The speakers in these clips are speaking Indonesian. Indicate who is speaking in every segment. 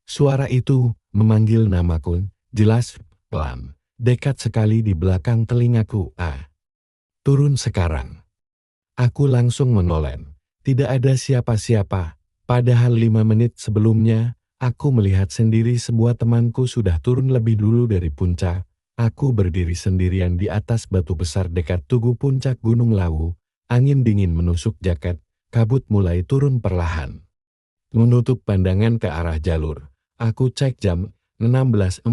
Speaker 1: Suara itu memanggil namaku, jelas, pelan, dekat sekali di belakang telingaku. Turun sekarang. Aku langsung menoleh. Tidak ada siapa-siapa. Padahal 5 menit sebelumnya, aku melihat sendiri semua temanku sudah turun lebih dulu dari puncak. Aku berdiri sendirian di atas batu besar dekat tugu puncak Gunung Lawu. Angin dingin menusuk jaket, kabut mulai turun perlahan. Menutup pandangan ke arah jalur. Aku cek jam, 16.47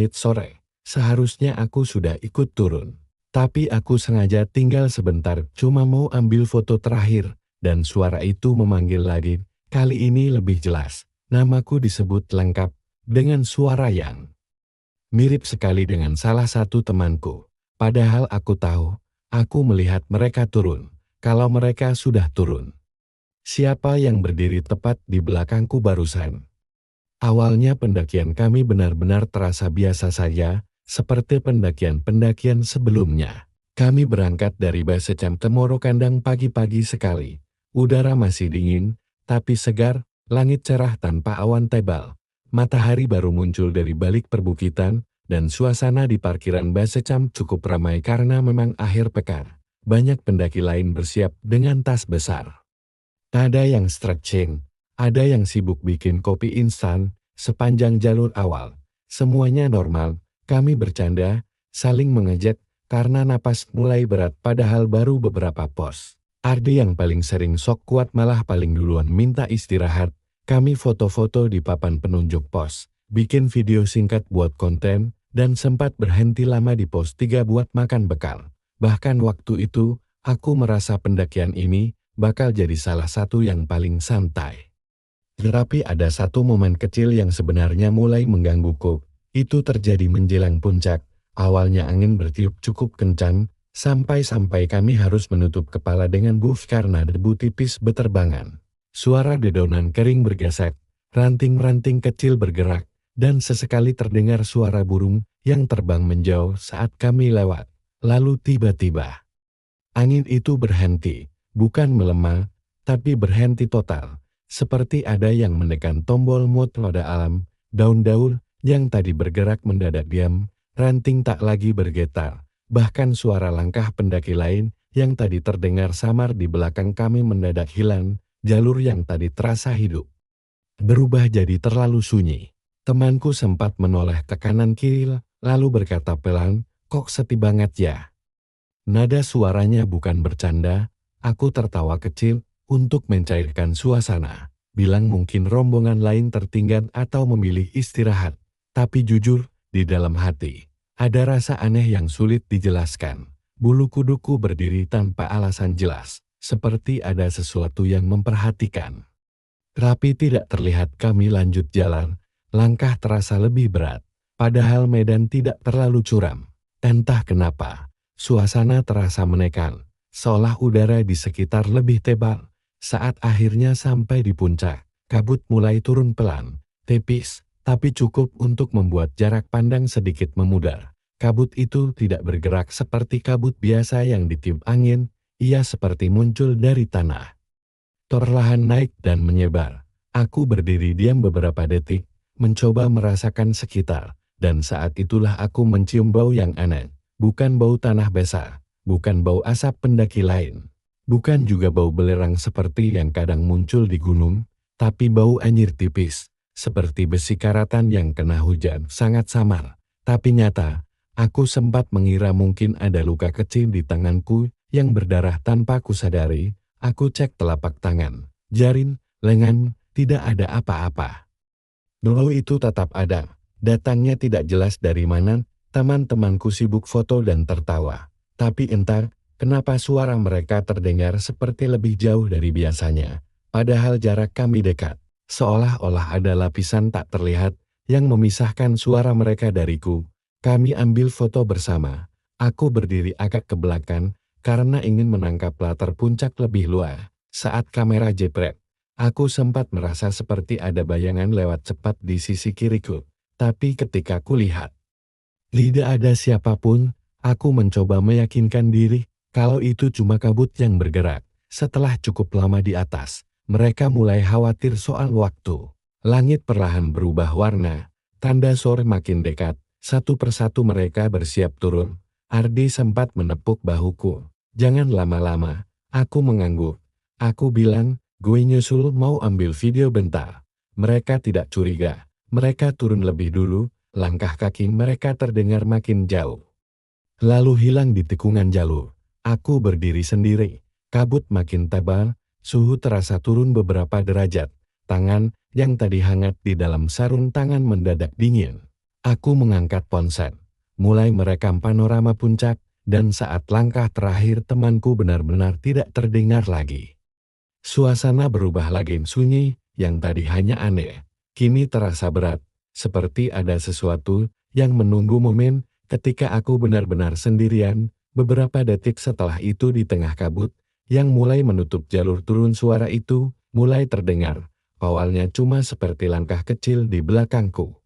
Speaker 1: sore. Seharusnya aku sudah ikut turun. Tapi aku sengaja tinggal sebentar, cuma mau ambil foto terakhir. Dan suara itu memanggil lagi. Kali ini lebih jelas. Namaku disebut lengkap, dengan suara yang mirip sekali dengan salah satu temanku. Padahal aku tahu, aku melihat mereka turun. Kalau mereka sudah turun, siapa yang berdiri tepat di belakangku barusan? Awalnya pendakian kami benar-benar terasa biasa saja, seperti pendakian-pendakian sebelumnya. Kami berangkat dari Base Camp Temoro Kandang pagi-pagi sekali. Udara masih dingin, tapi segar, langit cerah tanpa awan tebal. Matahari baru muncul dari balik perbukitan, dan suasana di parkiran Base Camp cukup ramai karena memang akhir pekan. Banyak pendaki lain bersiap dengan tas besar. Ada yang stretching, ada yang sibuk bikin kopi instan. Sepanjang jalur awal, semuanya normal. Kami bercanda, saling mengejek, karena napas mulai berat padahal baru beberapa pos. Ardi yang paling sering sok kuat malah paling duluan minta istirahat. Kami foto-foto di papan penunjuk pos, bikin video singkat buat konten, dan sempat berhenti lama di pos 3 buat makan bekal. Bahkan waktu itu, aku merasa pendakian ini bakal jadi salah satu yang paling santai. Tetapi ada satu momen kecil yang sebenarnya mulai menggangguku. Itu terjadi menjelang puncak. Awalnya angin bertiup cukup kencang, sampai-sampai kami harus menutup kepala dengan buff karena debu tipis beterbangan. Suara dedaunan kering bergesek, ranting-ranting kecil bergerak, dan sesekali terdengar suara burung yang terbang menjauh saat kami lewat. Lalu tiba-tiba, angin itu berhenti, bukan melemah, tapi berhenti total. Seperti ada yang menekan tombol mute pada alam, daun-daun yang tadi bergerak mendadak diam, ranting tak lagi bergetar, bahkan suara langkah pendaki lain yang tadi terdengar samar di belakang kami mendadak hilang, jalur yang tadi terasa hidup berubah jadi terlalu sunyi. Temanku sempat menoleh ke kanan kiri, lalu berkata pelan, "Kok sepi banget ya?" Nada suaranya bukan bercanda. Aku tertawa kecil untuk mencairkan suasana. Bilang mungkin rombongan lain tertinggal atau memilih istirahat. Tapi jujur, di dalam hati, ada rasa aneh yang sulit dijelaskan. Bulu kuduku berdiri tanpa alasan jelas, seperti ada sesuatu yang memperhatikan. Tapi tidak terlihat. Kami lanjut jalan, langkah terasa lebih berat. Padahal medan tidak terlalu curam. Entah kenapa, suasana terasa menekan, seolah udara di sekitar lebih tebal. Saat akhirnya sampai di puncak, kabut mulai turun pelan, tipis, tapi cukup untuk membuat jarak pandang sedikit memudar. Kabut itu tidak bergerak seperti kabut biasa yang ditiup angin, ia seperti muncul dari tanah. Perlahan naik dan menyebar. Aku berdiri diam beberapa detik, mencoba merasakan sekitar, dan saat itulah aku mencium bau yang aneh. Bukan bau tanah basah, bukan bau asap pendaki lain. Bukan juga bau belerang seperti yang kadang muncul di gunung, tapi bau anjir tipis, seperti besi karatan yang kena hujan, sangat samar. Tapi nyata, aku sempat mengira mungkin ada luka kecil di tanganku yang berdarah tanpa kusadari. Aku cek telapak tangan, jari, lengan, tidak ada apa-apa. Bau itu tetap ada, datangnya tidak jelas dari mana. Teman-temanku sibuk foto dan tertawa, tapi entah kenapa suara mereka terdengar seperti lebih jauh dari biasanya, padahal jarak kami dekat. Seolah-olah ada lapisan tak terlihat yang memisahkan suara mereka dariku. Kami ambil foto bersama. Aku berdiri agak ke belakang karena ingin menangkap latar puncak lebih luas. Saat kamera jepret, aku sempat merasa seperti ada bayangan lewat cepat di sisi kiriku. Tapi ketika kulihat, tidak ada siapapun, aku mencoba meyakinkan diri kalau itu cuma kabut yang bergerak. Setelah cukup lama di atas, mereka mulai khawatir soal waktu. Langit perlahan berubah warna, tanda sore makin dekat, satu persatu mereka bersiap turun. Ardi sempat menepuk bahuku. Jangan lama-lama, aku mengangguk. Aku bilang, gue nyusul mau ambil video bentar. Mereka tidak curiga, mereka turun lebih dulu, langkah kaki mereka terdengar makin jauh. Lalu hilang di tikungan jalur. Aku berdiri sendiri, kabut makin tebal, suhu terasa turun beberapa derajat. Tangan yang tadi hangat di dalam sarung tangan mendadak dingin. Aku mengangkat ponsel, mulai merekam panorama puncak, dan saat langkah terakhir temanku benar-benar tidak terdengar lagi. Suasana berubah lagi sunyi, yang tadi hanya aneh. Kini terasa berat, seperti ada sesuatu yang menunggu momen ketika aku benar-benar sendirian. Beberapa detik setelah itu di tengah kabut, yang mulai menutup jalur turun suara itu, mulai terdengar. Awalnya cuma seperti langkah kecil di belakangku.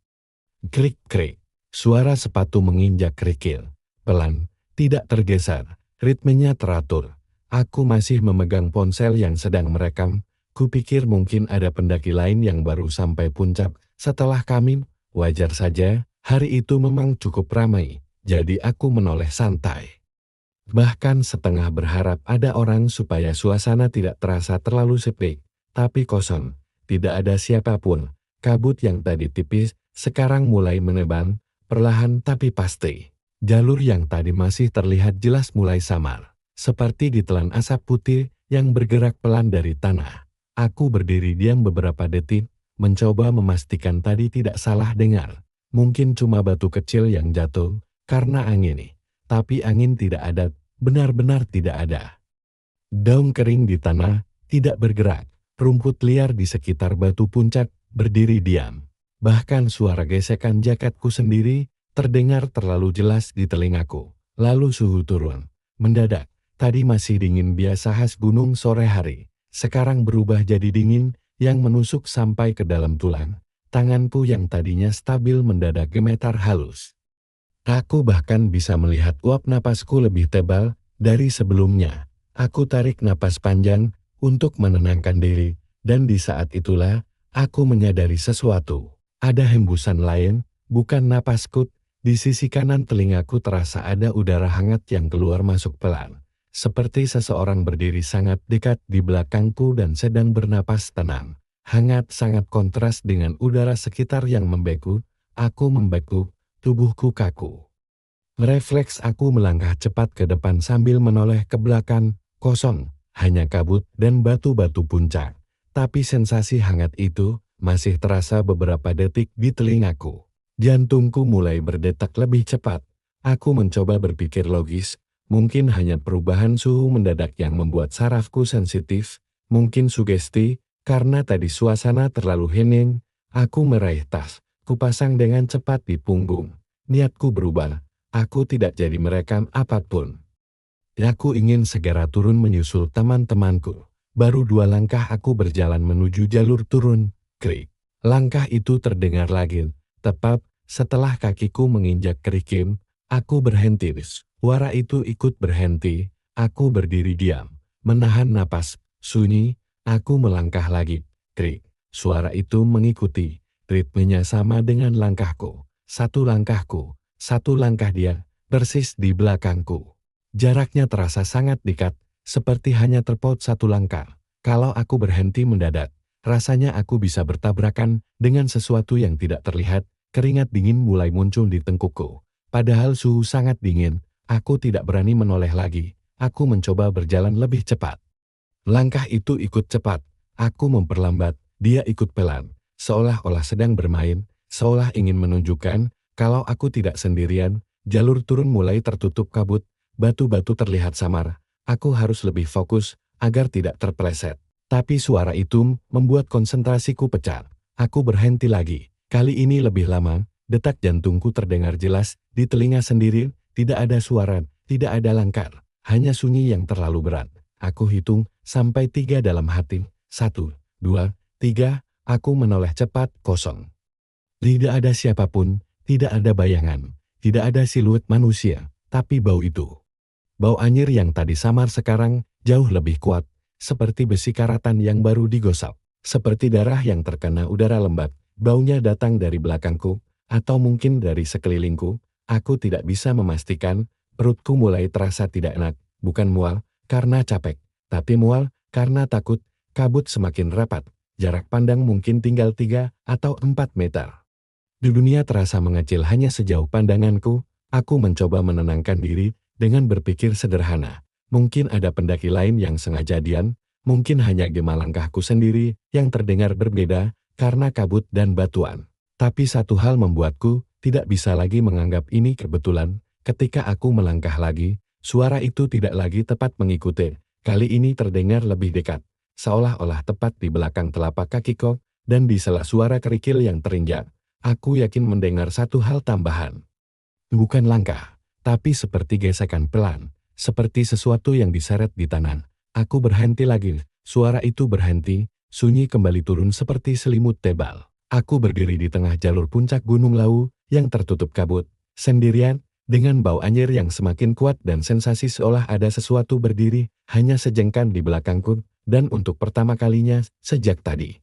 Speaker 1: Krik-krik, suara sepatu menginjak kerikil. Pelan, tidak tergeser, ritmenya teratur. Aku masih memegang ponsel yang sedang merekam. Kupikir mungkin ada pendaki lain yang baru sampai puncak setelah kami. Wajar saja, hari itu memang cukup ramai, jadi aku menoleh santai. Bahkan setengah berharap ada orang supaya suasana tidak terasa terlalu sepi, tapi kosong. Tidak ada siapapun. Kabut yang tadi tipis, sekarang mulai menebal, perlahan tapi pasti. Jalur yang tadi masih terlihat jelas mulai samar, seperti ditelan asap putih yang bergerak pelan dari tanah. Aku berdiri diam beberapa detik, mencoba memastikan tadi tidak salah dengar. Mungkin cuma batu kecil yang jatuh, karena angin. Tapi angin tidak ada, benar-benar tidak ada. Daun kering di tanah, tidak bergerak. Rumput liar di sekitar batu puncak, berdiri diam. Bahkan suara gesekan jaketku sendiri, terdengar terlalu jelas di telingaku. Lalu suhu turun. Mendadak, tadi masih dingin biasa khas gunung sore hari. Sekarang berubah jadi dingin, yang menusuk sampai ke dalam tulang. Tanganku yang tadinya stabil mendadak gemetar halus. Aku bahkan bisa melihat uap napasku lebih tebal dari sebelumnya. Aku tarik napas panjang untuk menenangkan diri, dan di saat itulah aku menyadari sesuatu. Ada hembusan lain, bukan napasku. Di sisi kanan telingaku terasa ada udara hangat yang keluar masuk pelan. Seperti seseorang berdiri sangat dekat di belakangku dan sedang bernapas tenang. Hangat sangat kontras dengan udara sekitar yang membeku. Aku membeku, tubuhku kaku. Refleks aku melangkah cepat ke depan sambil menoleh ke belakang, kosong, hanya kabut dan batu-batu puncak. Tapi sensasi hangat itu masih terasa beberapa detik di telingaku. Jantungku mulai berdetak lebih cepat. Aku mencoba berpikir logis, mungkin hanya perubahan suhu mendadak yang membuat sarafku sensitif, mungkin sugesti, karena tadi suasana terlalu hening. Aku meraih tas, kupasang dengan cepat di punggung. Niatku berubah. Aku tidak jadi merekam apapun. Aku ingin segera turun menyusul teman-temanku. Baru 2 langkah aku berjalan menuju jalur turun. Krik. Langkah itu terdengar lagi. Tepat setelah kakiku menginjak kerikil, aku berhenti. Suara itu ikut berhenti. Aku berdiri diam, menahan napas. Sunyi. Aku melangkah lagi. Krik. Suara itu mengikuti. Ritmenya sama dengan langkahku. Satu langkah dia, persis di belakangku. Jaraknya terasa sangat dekat, seperti hanya terpaut 1 langkah. Kalau aku berhenti mendadak, rasanya aku bisa bertabrakan dengan sesuatu yang tidak terlihat. Keringat dingin mulai muncul di tengkukku. Padahal suhu sangat dingin, aku tidak berani menoleh lagi. Aku mencoba berjalan lebih cepat. Langkah itu ikut cepat, aku memperlambat, dia ikut pelan. Seolah-olah sedang bermain, seolah ingin menunjukkan kalau aku tidak sendirian. Jalur turun mulai tertutup kabut. Batu-batu terlihat samar. Aku harus lebih fokus agar tidak terpeleset. Tapi suara itu membuat konsentrasiku pecah. Aku berhenti lagi. Kali ini lebih lama. Detak jantungku terdengar jelas di telinga sendiri. Tidak ada suara, tidak ada langkah. Hanya sunyi yang terlalu berat. Aku hitung sampai 3 dalam hati. 1, 2, 3. Aku menoleh cepat, kosong. Tidak ada siapapun, tidak ada bayangan, tidak ada siluet manusia. Tapi bau itu. Bau anyir yang tadi samar sekarang jauh lebih kuat, seperti besi karatan yang baru digosok. seperti darah yang terkena udara lembab. Baunya datang dari belakangku, atau mungkin dari sekelilingku. Aku tidak bisa memastikan. Perutku mulai terasa tidak enak, bukan mual karena capek, tapi mual karena takut. Kabut semakin rapat, jarak pandang mungkin tinggal 3 atau 4 meter. Di dunia terasa mengecil hanya sejauh pandanganku. Aku mencoba menenangkan diri dengan berpikir sederhana. Mungkin ada pendaki lain yang sengaja diam, mungkin hanya gema langkahku sendiri yang terdengar berbeda karena kabut dan batuan. Tapi satu hal membuatku tidak bisa lagi menganggap ini kebetulan. Ketika aku melangkah lagi, suara itu tidak lagi tepat mengikuti. Kali ini terdengar lebih dekat, seolah-olah tepat di belakang telapak kakiku, dan di sela suara kerikil yang terinjak. Aku yakin mendengar satu hal tambahan. Bukan langkah, tapi seperti gesekan pelan, seperti sesuatu yang diseret di tanah. Aku berhenti lagi, suara itu berhenti, sunyi kembali turun seperti selimut tebal. Aku berdiri di tengah jalur puncak Gunung Lawu yang tertutup kabut, sendirian, dengan bau anjir yang semakin kuat dan sensasi seolah ada sesuatu berdiri hanya sejengkal di belakangku, dan untuk pertama kalinya sejak tadi.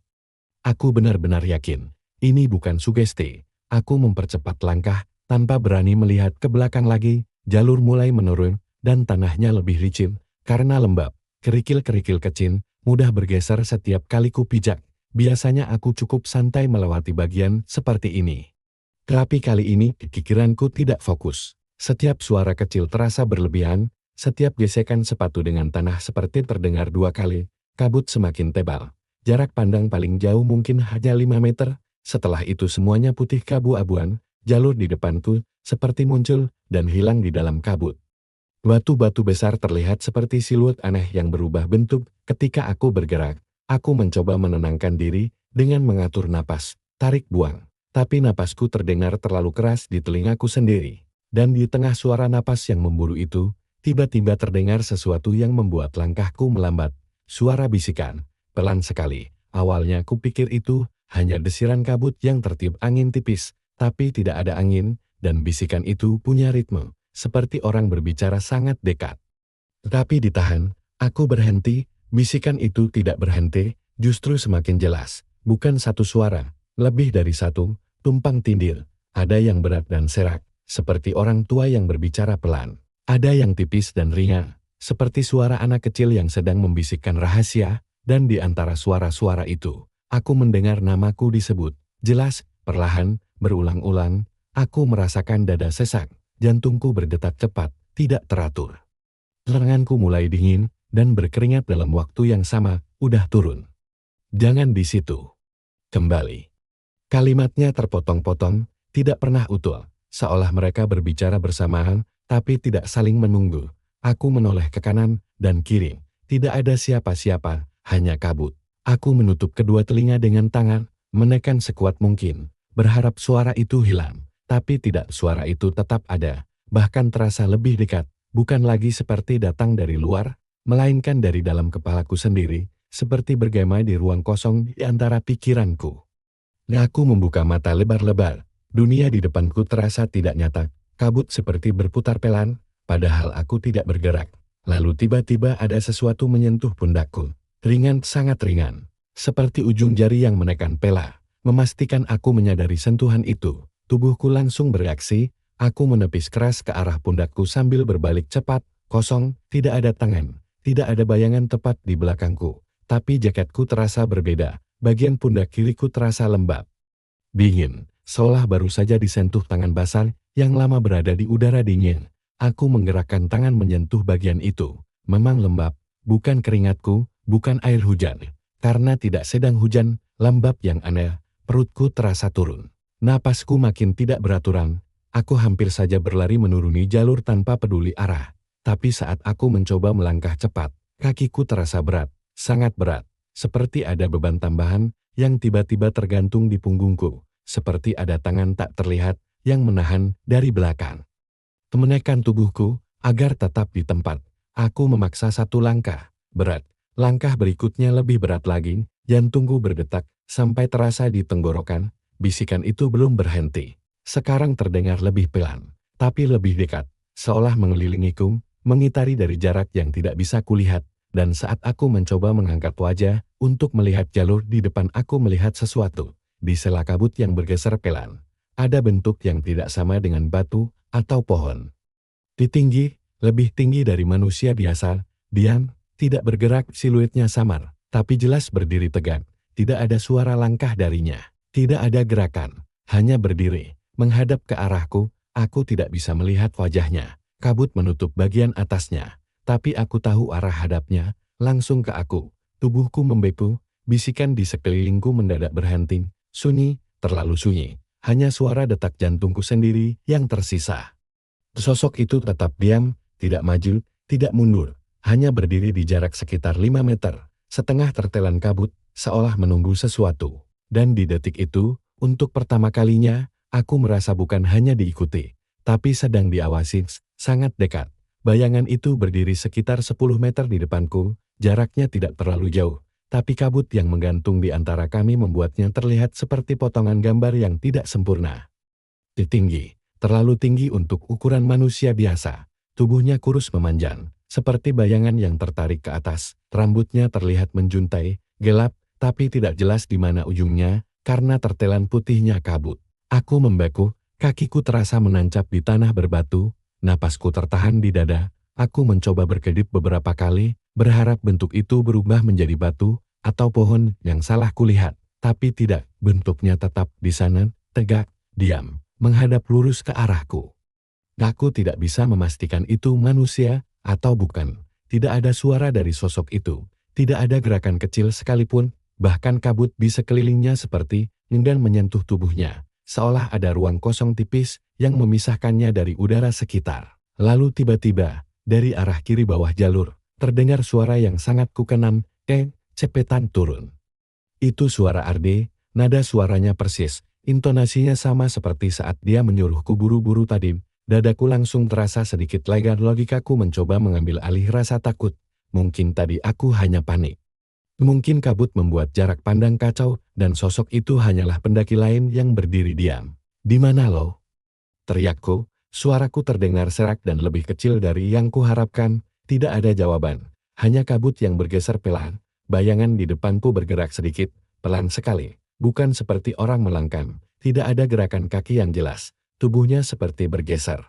Speaker 1: Aku benar-benar yakin, ini bukan sugesti. Aku mempercepat langkah, tanpa berani melihat ke belakang lagi. Jalur mulai menurun, dan tanahnya lebih licin, karena lembab. Kerikil-kerikil kecil, mudah bergeser setiap kali ku pijak. Biasanya aku cukup santai melewati bagian seperti ini. Tapi kali ini, pikiranku tidak fokus. Setiap suara kecil terasa berlebihan, setiap gesekan sepatu dengan tanah seperti terdengar 2 kali. Kabut semakin tebal. Jarak pandang paling jauh mungkin hanya 5 meter. Setelah itu semuanya putih keabu-abuan. Jalur di depanku seperti muncul dan hilang di dalam kabut. Batu-batu besar terlihat seperti siluet aneh yang berubah bentuk ketika aku bergerak. Aku mencoba menenangkan diri dengan mengatur napas, tarik buang. Tapi napasku terdengar terlalu keras di telingaku sendiri. Dan di tengah suara napas yang memburu itu, tiba-tiba terdengar sesuatu yang membuat langkahku melambat. Suara bisikan, pelan sekali. Awalnya kupikir itu hanya desiran kabut yang tertiup angin tipis, tapi tidak ada angin, dan bisikan itu punya ritme, seperti orang berbicara sangat dekat. Tapi ditahan, aku berhenti, bisikan itu tidak berhenti, justru semakin jelas. Bukan satu suara, lebih dari satu, tumpang tindih. Ada yang berat dan serak, seperti orang tua yang berbicara pelan. Ada yang tipis dan ringan, seperti suara anak kecil yang sedang membisikkan rahasia, dan di antara suara-suara itu, aku mendengar namaku disebut. Jelas, perlahan, berulang-ulang, aku merasakan dada sesak, jantungku berdetak cepat, tidak teratur. Lenganku mulai dingin, dan berkeringat dalam waktu yang sama, udah turun. Jangan di situ. Kembali. Kalimatnya terpotong-potong, tidak pernah utuh, seolah mereka berbicara bersamaan, tapi tidak saling menunggu. Aku menoleh ke kanan dan kiri, tidak ada siapa-siapa, hanya kabut. Aku menutup kedua telinga dengan tangan, menekan sekuat mungkin, berharap suara itu hilang. Tapi tidak, suara itu tetap ada, bahkan terasa lebih dekat, bukan lagi seperti datang dari luar, melainkan dari dalam kepalaku sendiri, seperti bergema di ruang kosong di antara pikiranku. Aku membuka mata lebar-lebar. Dunia di depanku terasa tidak nyata. Kabut seperti berputar pelan, padahal aku tidak bergerak. Lalu tiba-tiba ada sesuatu menyentuh pundakku. Ringan, sangat ringan. Seperti ujung jari yang menekan pela. Memastikan aku menyadari sentuhan itu. Tubuhku langsung bereaksi. Aku menepis keras ke arah pundakku sambil berbalik cepat. Kosong, tidak ada tangan. Tidak ada bayangan tepat di belakangku. Tapi jaketku terasa berbeda. Bagian pundak kiriku terasa lembab. Dingin, seolah baru saja disentuh tangan basah yang lama berada di udara dingin. Aku menggerakkan tangan menyentuh bagian itu. Memang lembab, bukan keringatku, bukan air hujan. Karena tidak sedang hujan, lembab yang aneh, perutku terasa turun. Napasku makin tidak beraturan. Aku hampir saja berlari menuruni jalur tanpa peduli arah. Tapi saat aku mencoba melangkah cepat, kakiku terasa berat, sangat berat. Seperti ada beban tambahan yang tiba-tiba tergantung di punggungku. Seperti ada tangan tak terlihat yang menahan dari belakang. Menekan tubuhku agar tetap di tempat. Aku memaksa satu langkah. Berat. Langkah berikutnya lebih berat lagi. Jantungku berdetak sampai terasa di tenggorokan. Bisikan itu belum berhenti. Sekarang terdengar lebih pelan, tapi lebih dekat. Seolah mengelilingiku, mengitari dari jarak yang tidak bisa kulihat. dan saat aku mencoba mengangkat wajah untuk melihat jalur di depan, aku melihat sesuatu. Di sela kabut yang bergeser pelan, ada bentuk yang tidak sama dengan batu atau pohon. Tinggi, lebih tinggi dari manusia biasa, diam, tidak bergerak, siluetnya samar, tapi jelas berdiri tegak. Tidak ada suara langkah darinya, tidak ada gerakan, hanya berdiri, menghadap ke arahku. Aku tidak bisa melihat wajahnya, kabut menutup bagian atasnya, tapi aku tahu arah hadapnya, langsung ke aku. Tubuhku membeku, bisikan di sekelilingku mendadak berhenti, sunyi, terlalu sunyi, hanya suara detak jantungku sendiri yang tersisa. Sosok itu tetap diam, tidak maju, tidak mundur, hanya berdiri di jarak sekitar 5 meter, setengah tertelan kabut, seolah menunggu sesuatu. Dan di detik itu, untuk pertama kalinya, aku merasa bukan hanya diikuti, tapi sedang diawasi, sangat dekat. Bayangan itu berdiri sekitar 10 meter di depanku, jaraknya tidak terlalu jauh, tapi kabut yang menggantung di antara kami membuatnya terlihat seperti potongan gambar yang tidak sempurna. Tinggi. Terlalu tinggi untuk ukuran manusia biasa. Tubuhnya kurus memanjang, seperti bayangan yang tertarik ke atas. Rambutnya terlihat menjuntai, gelap, tapi tidak jelas di mana ujungnya, karena tertelan putihnya kabut. Aku membeku, kakiku terasa menancap di tanah berbatu, napasku tertahan di dada. Aku mencoba berkedip beberapa kali, berharap bentuk itu berubah menjadi batu, atau pohon yang salah kulihat. Tapi tidak, bentuknya tetap di sana, tegak, diam, menghadap lurus ke arahku. Aku tidak bisa memastikan itu manusia atau bukan. Tidak ada suara dari sosok itu. Tidak ada gerakan kecil sekalipun, bahkan kabut di sekelilingnya seperti enggan menyentuh tubuhnya, seolah ada ruang kosong tipis yang memisahkannya dari udara sekitar. Lalu tiba-tiba, dari arah kiri bawah jalur, terdengar suara yang sangat kukenal, cepetan turun. Itu suara Arde, nada suaranya persis. Intonasinya sama seperti saat dia menyuruhku buru-buru tadi. Dadaku langsung terasa sedikit lega, logikaku mencoba mengambil alih rasa takut. Mungkin tadi aku hanya panik. Mungkin kabut membuat jarak pandang kacau, dan sosok itu hanyalah pendaki lain yang berdiri diam. "Di mana lo?" teriakku. Suaraku terdengar serak dan lebih kecil dari yang kuharapkan. Tidak ada jawaban, hanya kabut yang bergeser pelan. Bayangan di depanku bergerak sedikit, pelan sekali. Bukan seperti orang melangkah, tidak ada gerakan kaki yang jelas, tubuhnya seperti bergeser.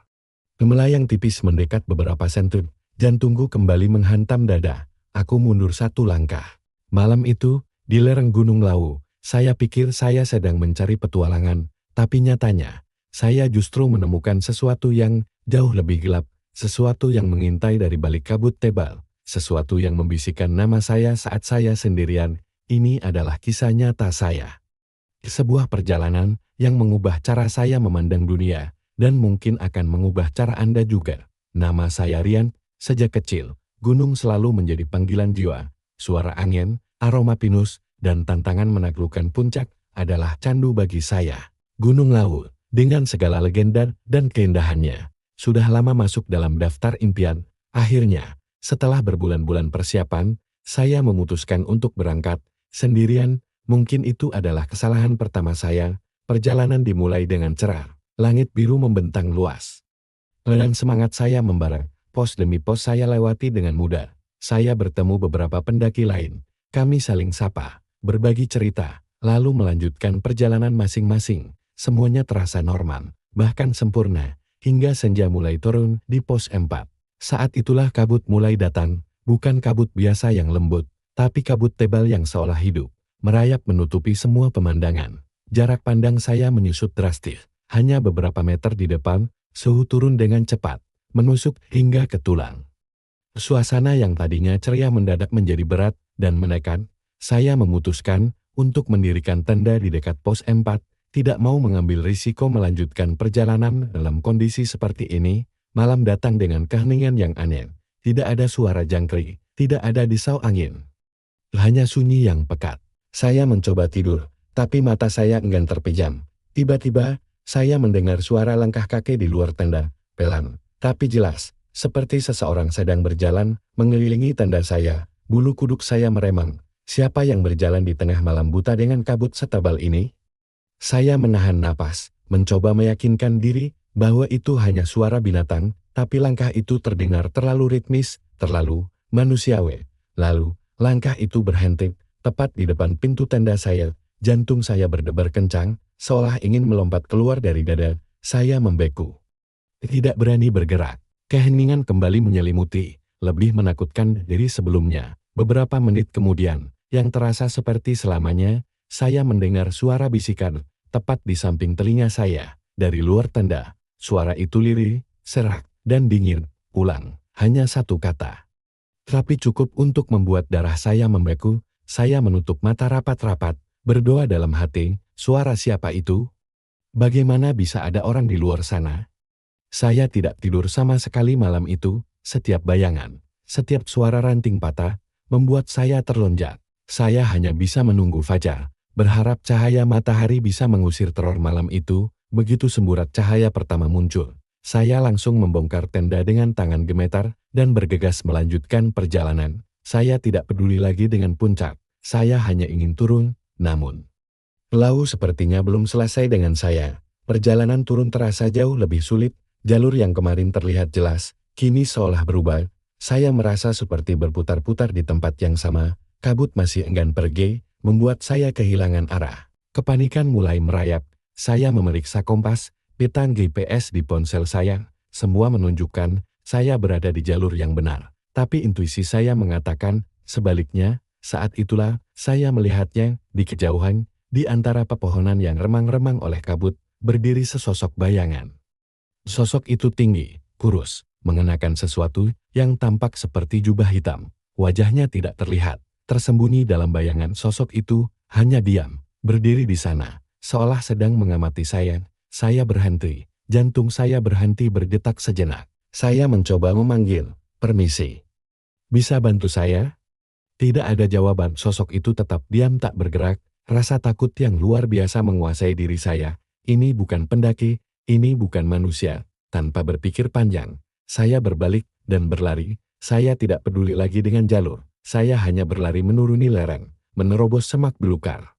Speaker 1: Melayang tipis mendekat beberapa senti, jantungku kembali menghantam dada. Aku mundur 1 langkah. Malam itu, di lereng Gunung Lawu, saya pikir saya sedang mencari petualangan, tapi nyatanya, saya justru menemukan sesuatu yang jauh lebih gelap, sesuatu yang mengintai dari balik kabut tebal, sesuatu yang membisikkan nama saya saat saya sendirian. Ini adalah kisah nyata saya. Sebuah perjalanan yang mengubah cara saya memandang dunia, dan mungkin akan mengubah cara Anda juga. Nama saya Rian. Sejak kecil, gunung selalu menjadi panggilan jiwa. Suara angin, aroma pinus, dan tantangan menaklukkan puncak adalah candu bagi saya. Gunung Lawu, dengan segala legenda dan keindahannya, sudah lama masuk dalam daftar impian. Akhirnya, setelah berbulan-bulan persiapan, saya memutuskan untuk berangkat sendirian. Mungkin itu adalah kesalahan pertama saya. Perjalanan dimulai dengan cerah. Langit biru membentang luas. Dan semangat saya membara. Pos demi pos saya lewati dengan mudah. Saya bertemu beberapa pendaki lain. Kami saling sapa, berbagi cerita, lalu melanjutkan perjalanan masing-masing. Semuanya terasa normal, bahkan sempurna, hingga senja mulai turun di pos 4. Saat itulah kabut mulai datang, bukan kabut biasa yang lembut, tapi kabut tebal yang seolah hidup, merayap menutupi semua pemandangan. Jarak pandang saya menyusut drastis, hanya beberapa meter di depan, suhu turun dengan cepat, menusuk hingga ke tulang. Suasana yang tadinya ceria mendadak menjadi berat dan menekan. Saya memutuskan untuk mendirikan tenda di dekat pos 4, tidak mau mengambil risiko melanjutkan perjalanan dalam kondisi seperti ini. Malam datang dengan keheningan yang aneh. Tidak ada suara jangkrik, tidak ada desau angin. Hanya sunyi yang pekat. Saya mencoba tidur, tapi mata saya enggan terpejam. Tiba-tiba, saya mendengar suara langkah kaki di luar tenda, pelan, tapi jelas, seperti seseorang sedang berjalan mengelilingi tenda saya. Bulu kuduk saya meremang. Siapa yang berjalan di tengah malam buta dengan kabut setebal ini? Saya menahan napas, mencoba meyakinkan diri bahwa itu hanya suara binatang, tapi langkah itu terdengar terlalu ritmis, terlalu manusiawi. Lalu, langkah itu berhenti, tepat di depan pintu tenda saya. Jantung saya berdebar kencang, seolah ingin melompat keluar dari dada. Saya membeku. Tidak berani bergerak. Keheningan kembali menyelimuti, lebih menakutkan dari sebelumnya. Beberapa menit kemudian, yang terasa seperti selamanya, saya mendengar suara bisikan, tepat di samping telinga saya. Dari luar tenda, suara itu lirih, serak, dan dingin. Ulang, hanya satu kata. Tapi cukup untuk membuat darah saya membeku. Saya menutup mata rapat-rapat, berdoa dalam hati, suara siapa itu? Bagaimana bisa ada orang di luar sana? Saya tidak tidur sama sekali malam itu. Setiap bayangan, setiap suara ranting patah, membuat saya terlonjak. Saya hanya bisa menunggu fajar, berharap cahaya matahari bisa mengusir teror malam itu. Begitu semburat cahaya pertama muncul, saya langsung membongkar tenda dengan tangan gemetar dan bergegas melanjutkan perjalanan. Saya tidak peduli lagi dengan puncak, saya hanya ingin turun, namun Lau sepertinya belum selesai dengan saya. Perjalanan turun terasa jauh lebih sulit, jalur yang kemarin terlihat jelas, kini seolah berubah. Saya merasa seperti berputar-putar di tempat yang sama, kabut masih enggan pergi, membuat saya kehilangan arah. Kepanikan mulai merayap, saya memeriksa kompas, peta GPS di ponsel saya, semua menunjukkan saya berada di jalur yang benar. Tapi intuisi saya mengatakan, sebaliknya, saat itulah, saya melihatnya, di kejauhan, di antara pepohonan yang remang-remang oleh kabut, berdiri sesosok bayangan. Sosok itu tinggi, kurus, mengenakan sesuatu yang tampak seperti jubah hitam. Wajahnya tidak terlihat, tersembunyi dalam bayangan sosok itu, hanya diam, berdiri di sana, seolah sedang mengamati saya. Saya berhenti, jantung saya berhenti berdetak sejenak. Saya mencoba memanggil, permisi. Bisa bantu saya? Tidak ada jawaban, sosok itu tetap diam tak bergerak. Rasa takut yang luar biasa menguasai diri saya. Ini bukan pendaki, ini bukan manusia. Tanpa berpikir panjang, saya berbalik dan berlari. Saya tidak peduli lagi dengan jalur. Saya hanya berlari menuruni lereng, menerobos semak belukar.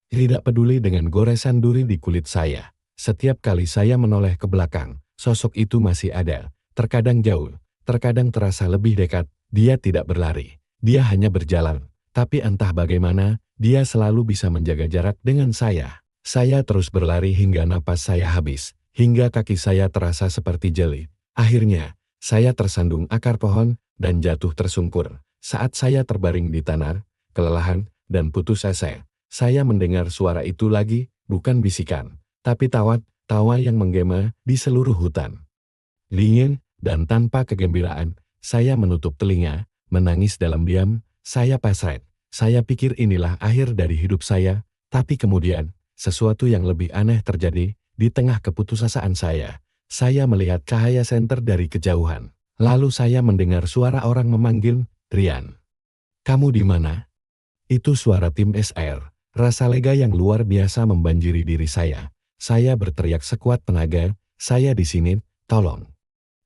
Speaker 1: Tidak peduli dengan goresan duri di kulit saya. Setiap kali saya menoleh ke belakang, sosok itu masih ada. Terkadang jauh, terkadang terasa lebih dekat. Dia tidak berlari, dia hanya berjalan. Tapi entah bagaimana, dia selalu bisa menjaga jarak dengan saya. Saya terus berlari hingga napas saya habis, hingga kaki saya terasa seperti jeli. Akhirnya, saya tersandung akar pohon dan jatuh tersungkur. Saat saya terbaring di tanah, kelelahan dan putus asa, saya mendengar suara itu lagi, bukan bisikan, tapi tawa yang menggema di seluruh hutan. Dingin dan tanpa kegembiraan, saya menutup telinga, menangis dalam diam. Saya pasrah. Saya pikir inilah akhir dari hidup saya, tapi kemudian, sesuatu yang lebih aneh terjadi. Di tengah keputusasaan saya melihat cahaya senter dari kejauhan. Lalu saya mendengar suara orang memanggil, "Rian, kamu di mana?" Itu suara tim SR. Rasa lega yang luar biasa membanjiri diri saya. Saya berteriak sekuat tenaga, "Saya di sini, tolong."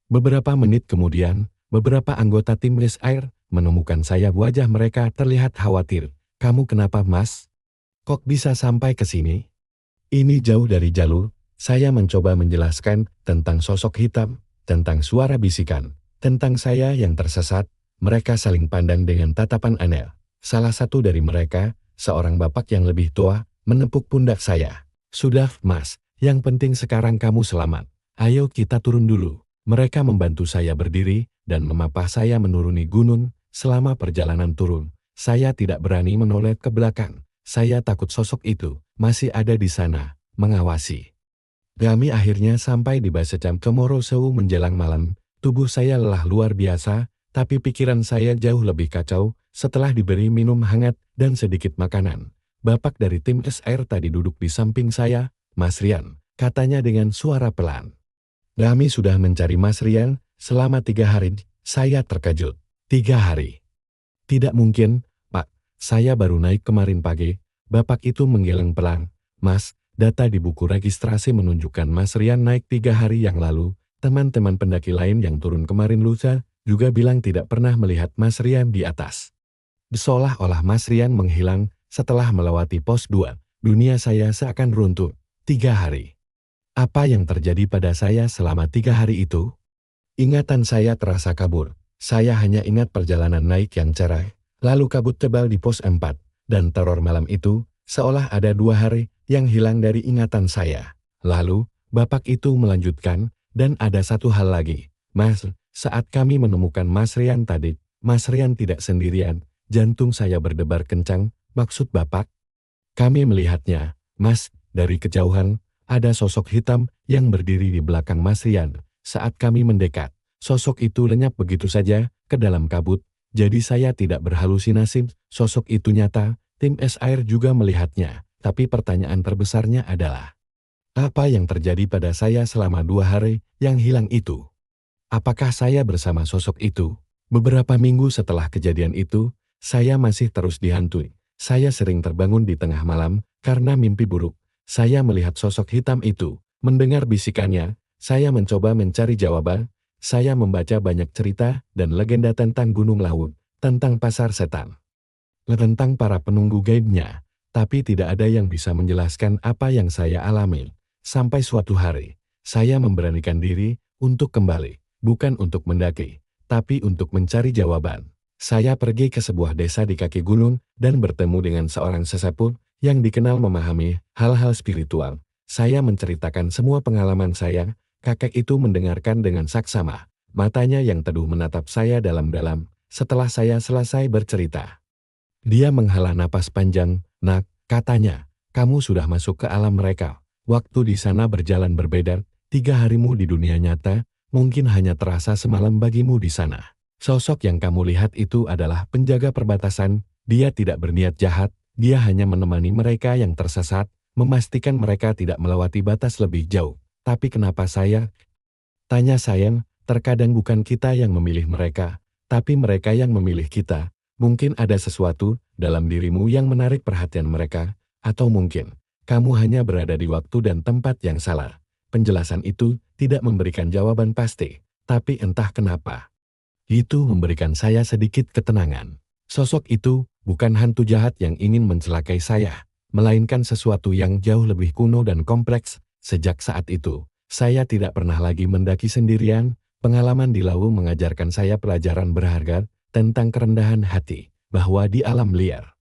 Speaker 1: Beberapa menit kemudian, beberapa anggota tim SR menemukan saya. Wajah mereka terlihat khawatir. "Kamu kenapa, Mas? Kok bisa sampai ke sini?" "Ini jauh dari jalur." Saya mencoba menjelaskan tentang sosok hitam, tentang suara bisikan, tentang saya yang tersesat. Mereka saling pandang dengan tatapan aneh. Salah satu dari mereka, seorang bapak yang lebih tua, menepuk pundak saya. "Sudah, Mas, yang penting sekarang kamu selamat. Ayo kita turun dulu." Mereka membantu saya berdiri dan memapah saya menuruni gunung. Selama perjalanan turun, saya tidak berani menoleh ke belakang. Saya takut sosok itu masih ada di sana, mengawasi. Kami akhirnya sampai di base camp Komorosewu menjelang malam. Tubuh saya lelah luar biasa, tapi pikiran saya jauh lebih kacau. Setelah diberi minum hangat dan sedikit makanan, bapak dari tim SR tadi duduk di samping saya. "Mas Rian," katanya dengan suara pelan. "Kami sudah mencari Mas Rian selama 3 hari. Saya terkejut. 3 hari? Tidak mungkin, Pak. Saya baru naik kemarin pagi." Bapak itu menggeleng pelan. "Mas, data di buku registrasi menunjukkan Mas Rian naik 3 hari yang lalu. Teman-teman pendaki lain yang turun kemarin lusa juga bilang tidak pernah melihat Mas Rian di atas." Seolah-olah Mas Rian menghilang setelah melewati pos 2. Dunia saya seakan runtuh. 3 hari. Apa yang terjadi pada saya selama 3 hari itu? Ingatan saya terasa kabur. Saya hanya ingat perjalanan naik yang cerah, lalu kabut tebal di pos 4, dan teror malam itu, seolah ada 2 hari yang hilang dari ingatan saya. Lalu, Bapak itu melanjutkan, dan ada satu hal lagi, Mas, saat kami menemukan Mas Rian tadi, Mas Rian tidak sendirian, jantung saya berdebar kencang, maksud Bapak? Kami melihatnya, Mas, dari kejauhan, ada sosok hitam yang berdiri di belakang Mas Rian. Saat kami mendekat, sosok itu lenyap begitu saja ke dalam kabut, jadi saya tidak berhalusinasi, sosok itu nyata, tim SAR juga melihatnya, tapi pertanyaan terbesarnya adalah, apa yang terjadi pada saya selama 2 hari yang hilang itu? Apakah saya bersama sosok itu? Beberapa minggu setelah kejadian itu, saya masih terus dihantui. Saya sering terbangun di tengah malam karena mimpi buruk. Saya melihat sosok hitam itu, mendengar bisikannya, saya mencoba mencari jawaban, saya membaca banyak cerita dan legenda tentang Gunung Laut, tentang pasar setan, tentang para penunggu gaibnya, tapi tidak ada yang bisa menjelaskan apa yang saya alami. Sampai suatu hari, saya memberanikan diri untuk kembali, bukan untuk mendaki, tapi untuk mencari jawaban. Saya pergi ke sebuah desa di kaki gunung dan bertemu dengan seorang sesepuh yang dikenal memahami hal-hal spiritual. Saya menceritakan semua pengalaman saya, kakek itu mendengarkan dengan saksama. Matanya yang teduh menatap saya dalam-dalam. Setelah saya selesai bercerita, dia menghela napas panjang. Nak, katanya, kamu sudah masuk ke alam mereka. Waktu di sana berjalan berbeda, 3 harimu di dunia nyata, mungkin hanya terasa semalam bagimu di sana. Sosok yang kamu lihat itu adalah penjaga perbatasan, dia tidak berniat jahat, dia hanya menemani mereka yang tersesat, memastikan mereka tidak melewati batas lebih jauh. Tapi kenapa saya? Tanya sayang, terkadang bukan kita yang memilih mereka, tapi mereka yang memilih kita. Mungkin ada sesuatu dalam dirimu yang menarik perhatian mereka, atau mungkin kamu hanya berada di waktu dan tempat yang salah. Penjelasan itu tidak memberikan jawaban pasti, tapi entah kenapa, itu memberikan saya sedikit ketenangan. Sosok itu bukan hantu jahat yang ingin mencelakai saya, melainkan sesuatu yang jauh lebih kuno dan kompleks. Sejak saat itu, saya tidak pernah lagi mendaki sendirian. Pengalaman di Lawu mengajarkan saya pelajaran berharga tentang kerendahan hati, bahwa di alam liar,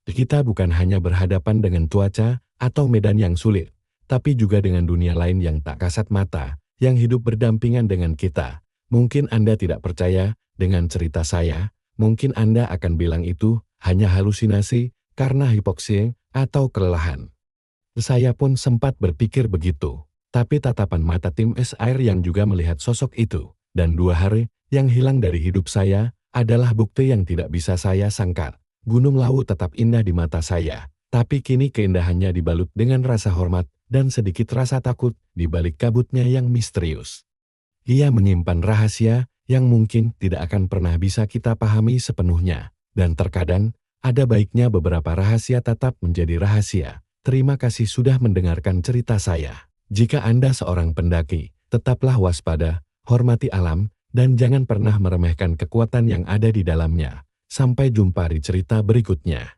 Speaker 1: kita bukan hanya berhadapan dengan cuaca atau medan yang sulit, tapi juga dengan dunia lain yang tak kasat mata, yang hidup berdampingan dengan kita. Mungkin Anda tidak percaya dengan cerita saya, mungkin Anda akan bilang itu hanya halusinasi karena hipoksia atau kelelahan. Saya pun sempat berpikir begitu, tapi tatapan mata tim SAR yang juga melihat sosok itu, dan 2 hari yang hilang dari hidup saya, adalah bukti yang tidak bisa saya sangkal. Gunung Lawu tetap indah di mata saya, tapi kini keindahannya dibalut dengan rasa hormat dan sedikit rasa takut di balik kabutnya yang misterius. Ia menyimpan rahasia yang mungkin tidak akan pernah bisa kita pahami sepenuhnya, dan terkadang ada baiknya beberapa rahasia tetap menjadi rahasia. Terima kasih sudah mendengarkan cerita saya. Jika Anda seorang pendaki, tetaplah waspada, hormati alam, dan jangan pernah meremehkan kekuatan yang ada di dalamnya. Sampai jumpa di cerita berikutnya.